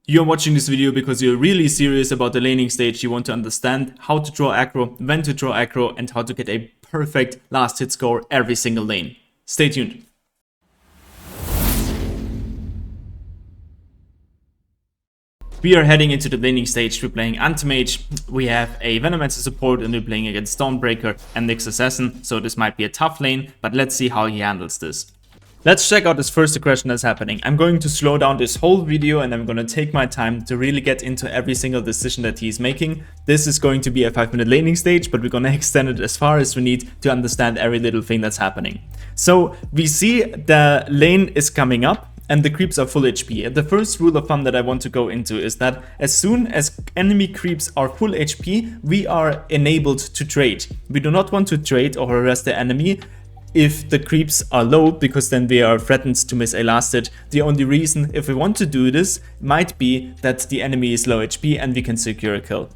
You're watching this video because you're really serious about the laning stage. You want to understand how to draw aggro, when to draw aggro, and how to get a perfect last hit score every single lane. Stay tuned. We are heading into the laning stage. We're playing Anti-Mage, we have a Venomancer support, and we're playing against Dawnbreaker and Nyx Assassin, so this might be a tough lane, but let's see how he handles this. Let's check out this first aggression that's happening. I'm going to slow down this whole video and I'm going to take my time to really get into every single decision that he's making. This is going to be a 5-minute laning stage, but we're going to extend it as far as we need to understand every little thing that's happening. So we see the lane is coming up and the creeps are full HP. And the first rule of thumb that I want to go into is that as soon as enemy creeps are full HP, we are enabled to trade. We do not want to trade or harass the enemy if the creeps are low, because then we are threatened to miss a last hit. The only reason if we want to do this might be that the enemy is low HP and we can secure a kill.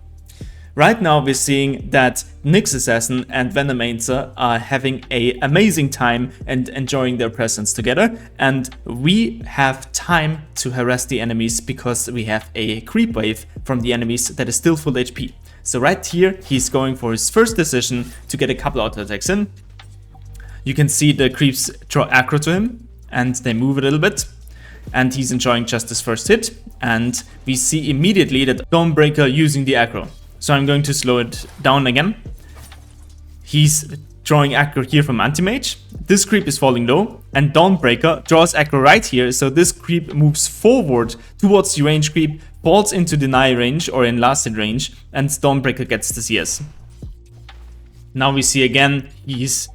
Right now we're seeing that Nyx Assassin and Venomancer are having an amazing time and enjoying their presence together, and we have time to harass the enemies because we have a creep wave from the enemies that is still full HP. So right here he's going for his first decision to get a couple auto attacks in. You can see the creeps draw aggro to him and they move a little bit, and he's enjoying just his first hit, and we see immediately that Dawnbreaker using the aggro. So I'm going to slow it down again. He's drawing aggro here from Anti-Mage. This creep is falling low and Dawnbreaker draws aggro right here, so this creep moves forward towards the range creep, falls into deny range or in last hit range, and Dawnbreaker gets the CS. Now we see again he's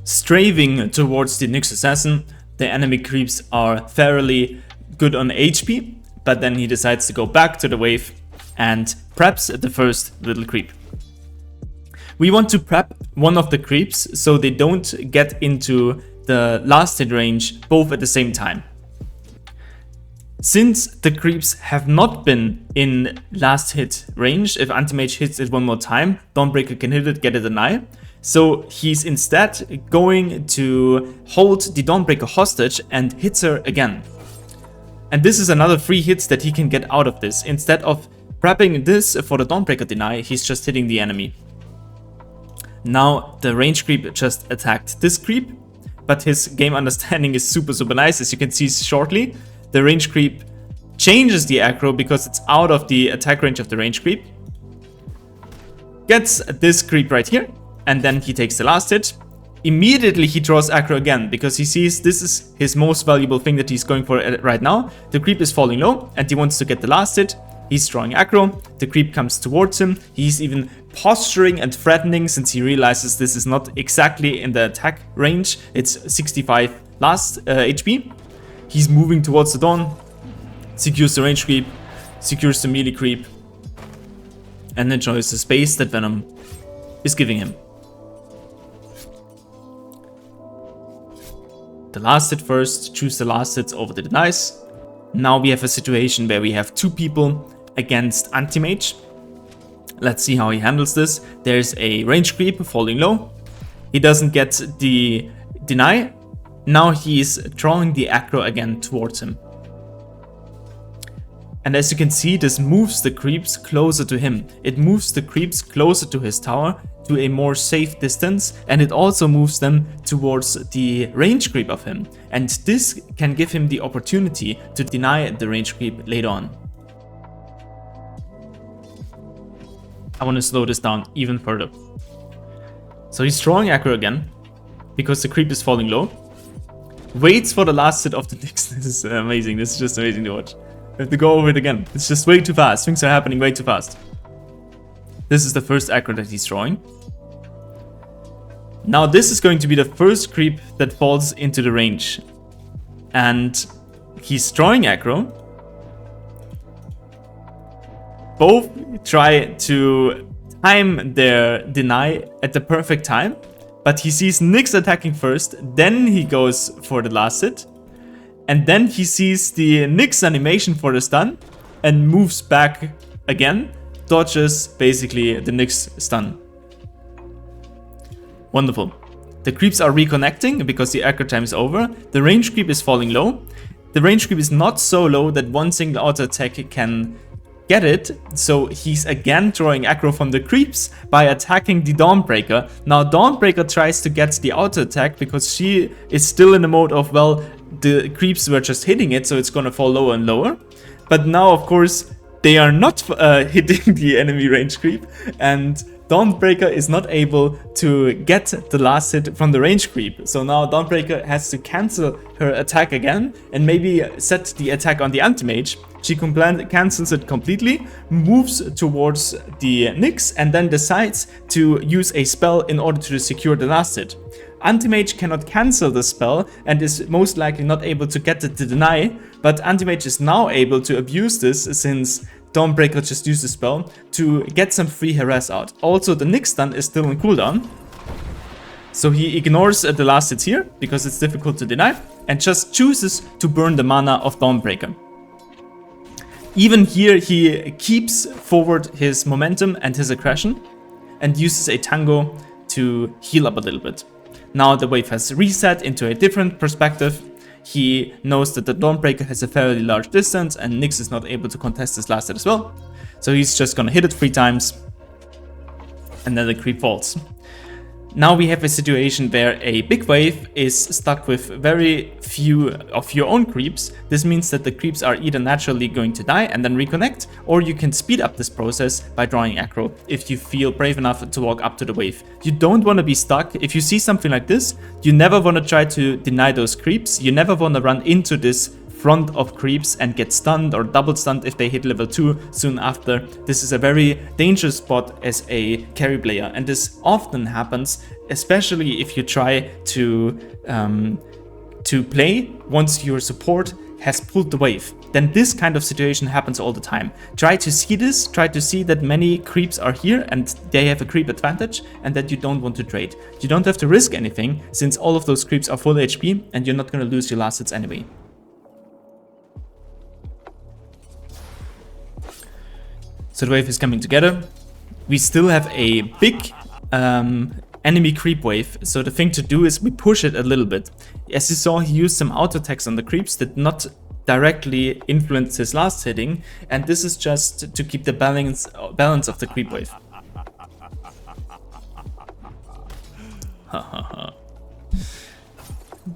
strafing towards the Nyx Assassin. The enemy creeps are fairly good on HP, but then he decides to go back to the wave and preps the first little creep. We want to prep one of the creeps so they don't get into the last hit range both at the same time. Since the creeps have not been in last hit range, if Anti-Mage hits it one more time, Dawnbreaker can hit it, get a deny. So he's instead going to hold the Dawnbreaker hostage and hits her again. And this is another free hit that he can get out of this. Instead of prepping this for the Dawnbreaker deny, he's just hitting the enemy. Now the range creep just attacked this creep, but his game understanding is super nice. As you can see shortly, the range creep changes the aggro because it's out of the attack range of the range creep. Gets this creep right here. And then he takes the last hit. Immediately he draws aggro again because he sees this is his most valuable thing that he's going for right now. The creep is falling low and he wants to get the last hit. He's drawing aggro. The creep comes towards him. He's even posturing and threatening since he realizes this is not exactly in the attack range. It's 65 last HP. He's moving towards the Dawn. Secures the range creep. Secures the melee creep. And enjoys the space that Venom is giving him. The last hit first, choose the last hits over the denies. Now we have a situation where we have two people against Anti-Mage. Let's see how he handles this. There's a range creep falling low. He doesn't get the deny. Now he's drawing the aggro again towards him. And as you can see, this moves the creeps closer to him. It moves the creeps closer to his tower to a more safe distance, and it also moves them towards the range creep of him. And this can give him the opportunity to deny the range creep later on. I want to slow this down even further. So he's drawing aggro again because the creep is falling low. Waits for the last hit of the Nyx. This is amazing. This is just amazing to watch. We have to go over it again. It's just way too fast. Things are happening way too fast. This is the first aggro that he's drawing. Now this is going to be the first creep that falls into the range. And he's drawing aggro. Both try to time their deny at the perfect time. But he sees Nyx attacking first. Then he goes for the last hit. And then he sees the Nyx animation for the stun and moves back again, dodges basically the Nyx stun. Wonderful. The creeps are reconnecting because the aggro time is over. The range creep is falling low. the range creep is not so low that one single auto attack can get it, so he's again drawing aggro from the creeps by attacking the Dawnbreaker. Now Dawnbreaker tries to get the auto attack because she is still in the mode of, well, the creeps were just hitting it, so it's gonna fall lower and lower. But now, of course, they are not hitting the enemy range creep, and Dawnbreaker is not able to get the last hit from the range creep. So now Dawnbreaker has to cancel her attack again and maybe set the attack on the Anti-Mage. She cancels it completely, moves towards the Nyx, and then decides to use a spell in order to secure the last hit. Anti-Mage cannot cancel the spell and is most likely not able to get it to deny, but Anti-Mage is now able to abuse this since Dawnbreaker just used the spell to get some free harass out. Also, the Nyx stun is still on cooldown, so he ignores the last hits here because it's difficult to deny and just chooses to burn the mana of Dawnbreaker. Even here, he keeps forward his momentum and his aggression and uses a Tango to heal up a little bit. Now the wave has reset into a different perspective. He knows that the Dawnbreaker has a fairly large distance and Nyx is not able to contest his last hit as well. So he's just gonna hit it 3 times and then the creep falls. Now we have a situation where a big wave is stuck with very few of your own creeps. This means that the creeps are either naturally going to die and then reconnect, or you can speed up this process by drawing aggro if you feel brave enough to walk up to the wave. You don't want to be stuck. If you see something like this, you never want to try to deny those creeps. You never want to run into this front of creeps and get stunned or double stunned if they hit level 2 soon after. This is a very dangerous spot as a carry player, and this often happens, especially if you try to play once your support has pulled the wave. Then this kind of situation happens all the time. Try to see this, try to see that many creeps are here and they have a creep advantage and that you don't want to trade. You don't have to risk anything since all of those creeps are full HP and you're not going to lose your last hits anyway. So the wave is coming together. We still have a big enemy creep wave, so the thing to do is we push it a little bit. As you saw, he used some auto attacks on the creeps that not directly influence his last hitting, and this is just to keep the balance of the creep wave.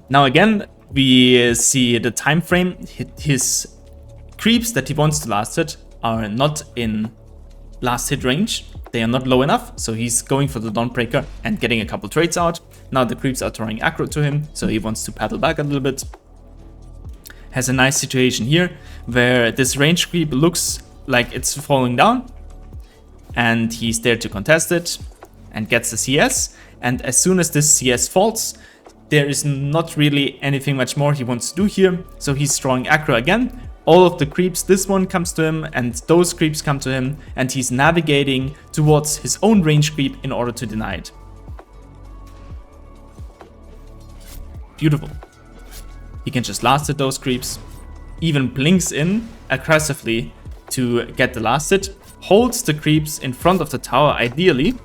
Now again, we see the time frame. His creeps that he wants to last hit are not in last hit range. They are not low enough, so he's going for the Dawnbreaker and getting a couple trades out. Now the creeps are throwing aggro to him, so he wants to paddle back a little bit. Has a nice situation here where this range creep looks like it's falling down and he's there to contest it and gets the CS. And as soon as this CS falls, there is not really anything much more he wants to do here, so he's throwing aggro again. All of the creeps, this one comes to him and those creeps come to him, and he's navigating towards his own range creep in order to deny it. Beautiful. He can just last hit those creeps, even blinks in aggressively to get the last hit, holds the creeps in front of the tower ideally.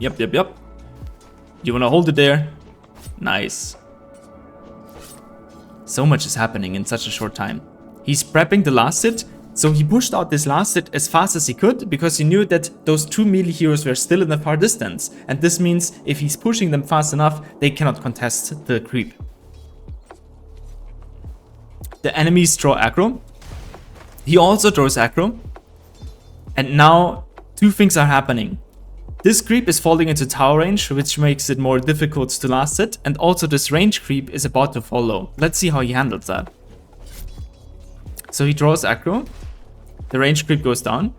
Yep. You wanna hold it there? Nice. So much is happening in such a short time. He's prepping the last hit, so he pushed out this last hit as fast as he could because he knew that those 2 melee heroes were still in the far distance, and this means if he's pushing them fast enough, they cannot contest the creep. The enemies draw aggro. He also draws aggro, and now 2 things are happening. This creep is falling into tower range, which makes it more difficult to last hit, and also this range creep is about to follow. Let's see how he handles that. So he draws aggro, the range creep goes down,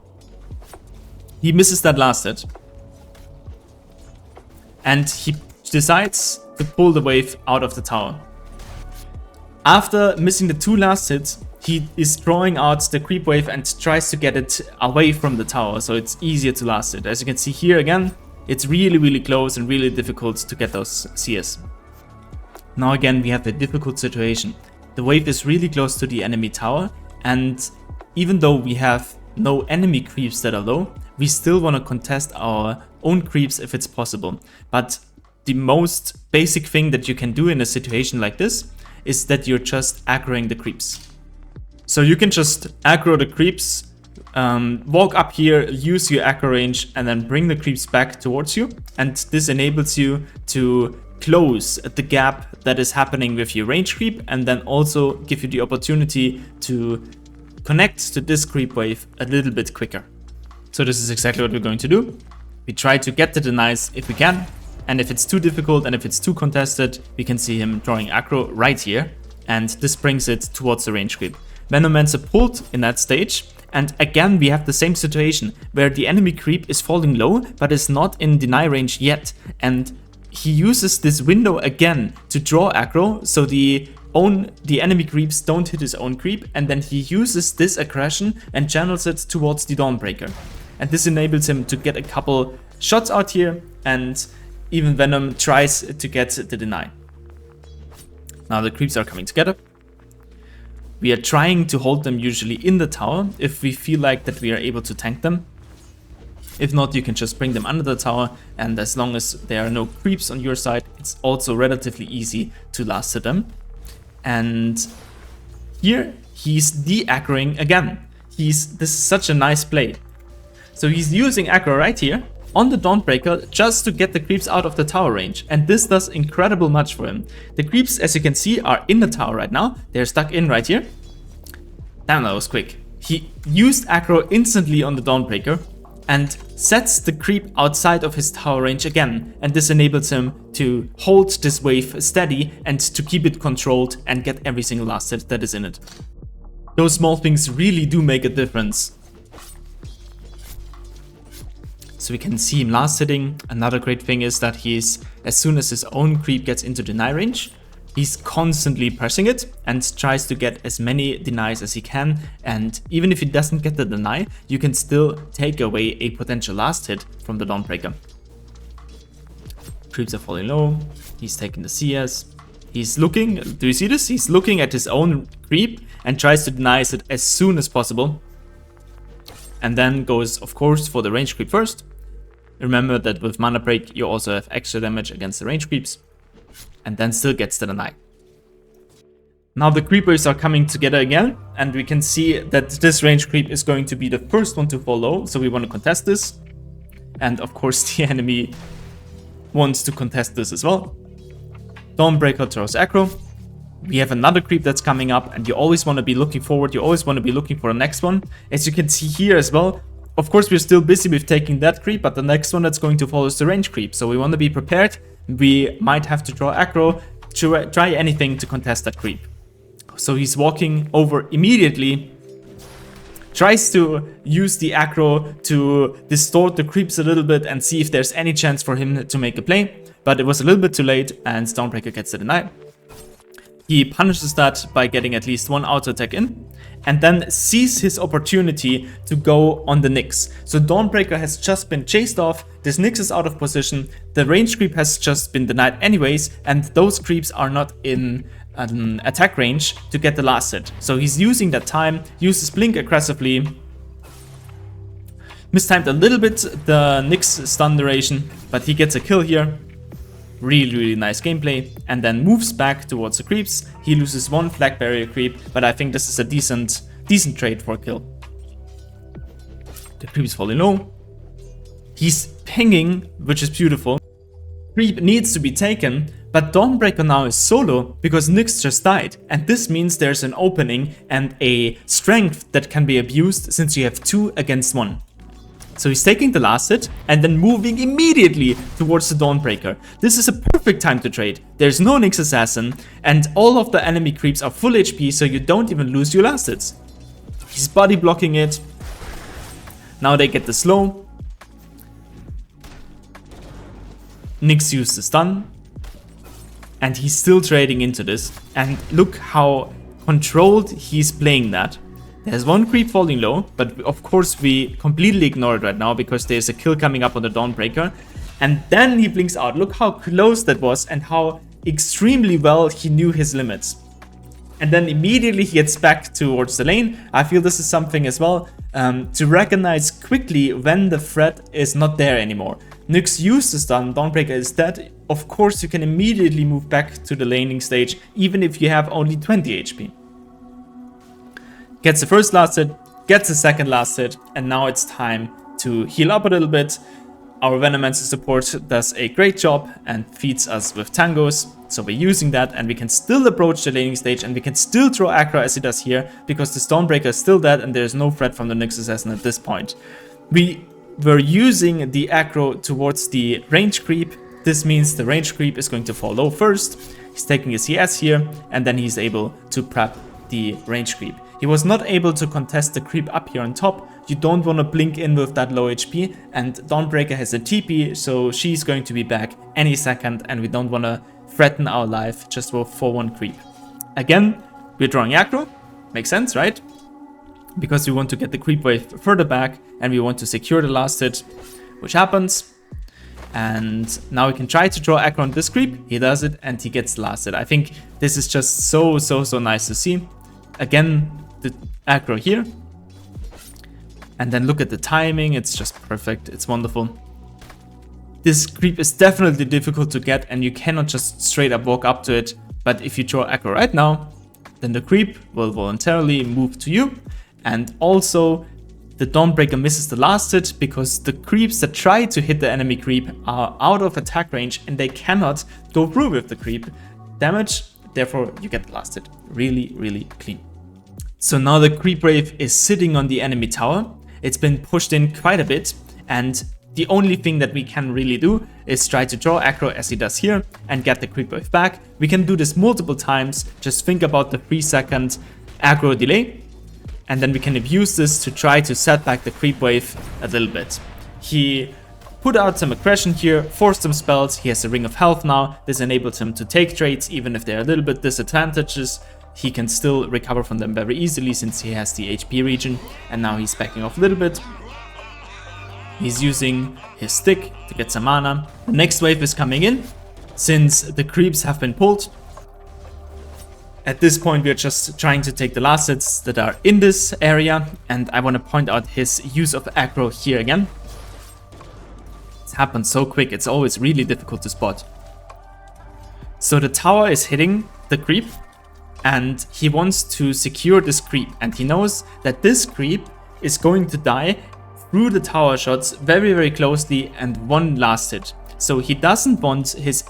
he misses that last hit, and he decides to pull the wave out of the tower. After missing the 2 last hits, he is drawing out the creep wave and tries to get it away from the tower, so it's easier to last it. As you can see here again, it's really close and really difficult to get those CS. Now again, we have a difficult situation. The wave is really close to the enemy tower, and even though we have no enemy creeps that are low, we still want to contest our own creeps if it's possible. But the most basic thing that you can do in a situation like this is that you're just aggroing the creeps. So you can just aggro the creeps, walk up here, use your aggro range, and then bring the creeps back towards you. And this enables you to close the gap that is happening with your range creep, and then also give you the opportunity to connect to this creep wave a little bit quicker. So this is exactly what we're going to do. We try to get the denies if we can, and if it's too difficult and if it's too contested, we can see him drawing aggro right here, and this brings it towards the range creep. Venomancer pulled in that stage, and again we have the same situation where the enemy creep is falling low but is not in deny range yet, and he uses this window again to draw aggro so the enemy creeps don't hit his own creep, and then he uses this aggression and channels it towards the Dawnbreaker. And this enables him to get a couple shots out here, and even Venom tries to get the deny. Now the creeps are coming together. We are trying to hold them usually in the tower if we feel like that we are able to tank them. If not, you can just bring them under the tower, and as long as there are no creeps on your side, it's also relatively easy to last hit them. And here he's de-aggroing again. This is such a nice play. So he's using aggro right here on the Dawnbreaker just to get the creeps out of the tower range, and this does incredible much for him. The creeps, as you can see, are in the tower right now. They're stuck in right here. Damn, that was quick. He used aggro instantly on the Dawnbreaker and sets the creep outside of his tower range again, and this enables him to hold this wave steady and to keep it controlled and get every single last hit that is in it. Those small things really do make a difference. So we can see him last hitting. Another great thing is that as soon as his own creep gets into deny range, he's constantly pressing it and tries to get as many denies as he can. And even if he doesn't get the deny, you can still take away a potential last hit from the Dawnbreaker. Creeps are falling low. He's taking the CS. He's looking, do you see this? He's looking at his own creep and tries to deny it as soon as possible. And then goes, of course, for the range creep first. Remember that with Mana Break, you also have extra damage against the range creeps. And then still gets the deny. Now the creepers are coming together again, and we can see that this range creep is going to be the first one to fall low, so we want to contest this. And of course the enemy wants to contest this as well. Dawnbreaker throws aggro. We have another creep that's coming up, and you always want to be looking forward, you always want to be looking for the next one. As you can see here as well, of course we're still busy with taking that creep, but the next one that's going to follow is the range creep, so we want to be prepared. We might have to draw aggro, try anything to contest that creep. So he's walking over immediately, tries to use the aggro to distort the creeps a little bit and see if there's any chance for him to make a play, but it was a little bit too late, and Dawnbreaker gets the deny. He punishes that by getting at least one auto attack in, and then sees his opportunity to go on the Nyx. So Dawnbreaker has just been chased off, this Nyx is out of position, the range creep has just been denied anyways, and those creeps are not in attack range to get the last hit. So he's using that time, uses Blink aggressively, mistimed a little bit the Nyx stun duration, but he gets a kill here. Really nice gameplay, and then moves back towards the creeps. He loses one flag barrier creep, but I think this is a decent trade for a kill. The creep is falling low. He's pinging, which is beautiful. Creep needs to be taken, but Dawnbreaker now is solo because Nyx just died, and this means there's an opening and a strength that can be abused since you have 2 against 1. So he's taking the last hit and then moving immediately towards the Dawnbreaker. This is a perfect time to trade. There's no Nyx Assassin, and all of the enemy creeps are full HP, so you don't even lose your last hits. He's body blocking it. Now they get the slow. Nyx used the stun. And he's still trading into this. And look how controlled he's playing that. There's one creep falling low, but of course we completely ignore it right now because there's a kill coming up on the Dawnbreaker. And then he blinks out. Look how close that was and how extremely well he knew his limits. And then immediately he gets back towards the lane. I feel this is something as well to recognize quickly when the threat is not there anymore. Nyx used the stun, Dawnbreaker is dead. of course you can immediately move back to the laning stage even if you have only 20 HP. Gets the first last hit, gets the second last hit, and now it's time to heal up a little bit. Our Venomancer support does a great job and feeds us with tangos, so we're using that, and we can still approach the laning stage, and we can still throw aggro as he does here, because the Stormbreaker is still dead and there's no threat from the Nyx Assassin at this point. We were using the aggro towards the range creep. This means the range creep is going to fall low first. He's taking his CS here, and then he's able to prep the range creep. He was not able to contest the creep up here on top. You don't want to blink in with that low HP, and Dawnbreaker has a TP, so she's going to be back any second, and we don't want to threaten our life just for 4-1 creep. Again, we're drawing aggro. Makes sense, right? Because we want to get the creep wave further back, and we want to secure the last hit, which happens. And now we can try to draw aggro on this creep. He does it, and he gets the last hit. I think this is just so nice to see. Again, the aggro here. And then look at the timing, it's just perfect, it's wonderful. This creep is definitely difficult to get, and you cannot just straight up walk up to it. But if you draw aggro right now, then the creep will voluntarily move to you. And also, the Dawnbreaker misses the last hit because the creeps that try to hit the enemy creep are out of attack range and they cannot go through with the creep damage. Therefore, you get the last hit. Really clean. So now the creep wave is sitting on the enemy tower. It's been pushed in quite a bit, and the only thing that we can really do is try to draw aggro as he does here and get the creep wave back. We can do this multiple times. Just think about the 3-second aggro delay, and then we can abuse this to try to set back the creep wave a little bit. He put out some aggression here, forced some spells. He has a ring of health now. This enables him to take trades even if they're a little bit disadvantages. He can still recover from them very easily since he has the HP regen, and now he's backing off a little bit. He's using his stick to get some mana. The next wave is coming in since the creeps have been pulled. At this point, we're just trying to take the last hits that are in this area, and I want to point out his use of aggro here again. It happens so quick, it's always really difficult to spot. So the tower is hitting the creep, and he wants to secure this creep, and he knows that this creep is going to die through the tower shots very closely and one last hit. So he doesn't want his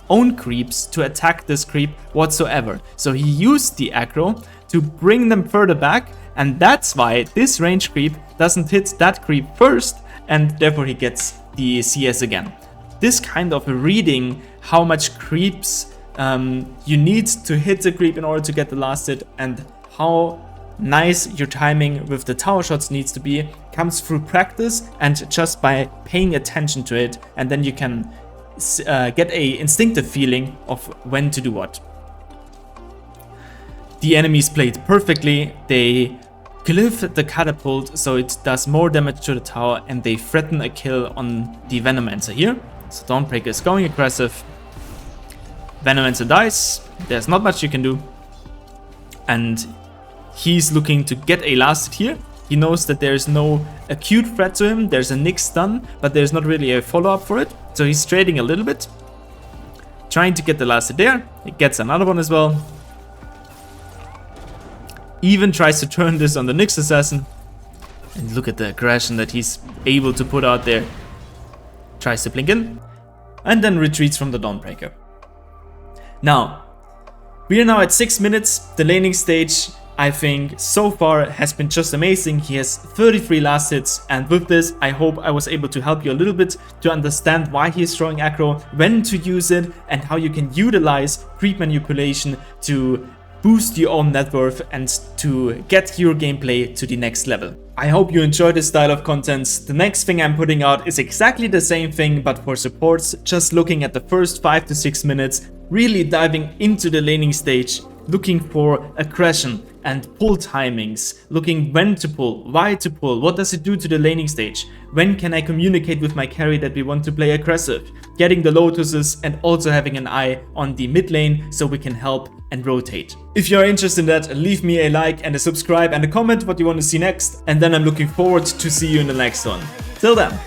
own creeps to attack this creep whatsoever. So he used the aggro to bring them further back, and that's why this range creep doesn't hit that creep first, and therefore he gets the CS again. This kind of reading how much creeps you need to hit the creep in order to get the last hit, and how nice your timing with the tower shots needs to be, comes through practice and just by paying attention to it, and then you can get a instinctive feeling of when to do what. The enemies played perfectly. They glyph the catapult so it does more damage to the tower, and they threaten a kill on the Venomancer here. So Dawnbreaker is going aggressive. Venomancer dies. There's not much you can do. And he's looking to get a last hit here. He knows that there's no acute threat to him. There's a Nyx stun, but there's not really a follow-up for it. So he's trading a little bit, trying to get the last hit there. He gets another one as well. Even tries to turn this on the Nyx Assassin. And look at the aggression that he's able to put out there. Tries to blink in, and then retreats from the Dawnbreaker. Now, we are now at 6 minutes. The laning stage, I think, so far has been just amazing. He has 33 last hits, and with this, I hope I was able to help you a little bit to understand why he is throwing aggro, when to use it, and how you can utilize creep manipulation to boost your own net worth and to get your gameplay to the next level. I hope you enjoy this style of content. The next thing I'm putting out is exactly the same thing, but for supports, just looking at the first 5 to 6 minutes, really diving into the laning stage, looking for aggression and pull timings, looking when to pull, why to pull, what does it do to the laning stage, when can I communicate with my carry that we want to play aggressive, getting the lotuses, and also having an eye on the mid lane so we can help and rotate. If you are interested in that, leave me a like and a subscribe and a comment what you want to see next, and then I'm looking forward to see you in the next one. Till then.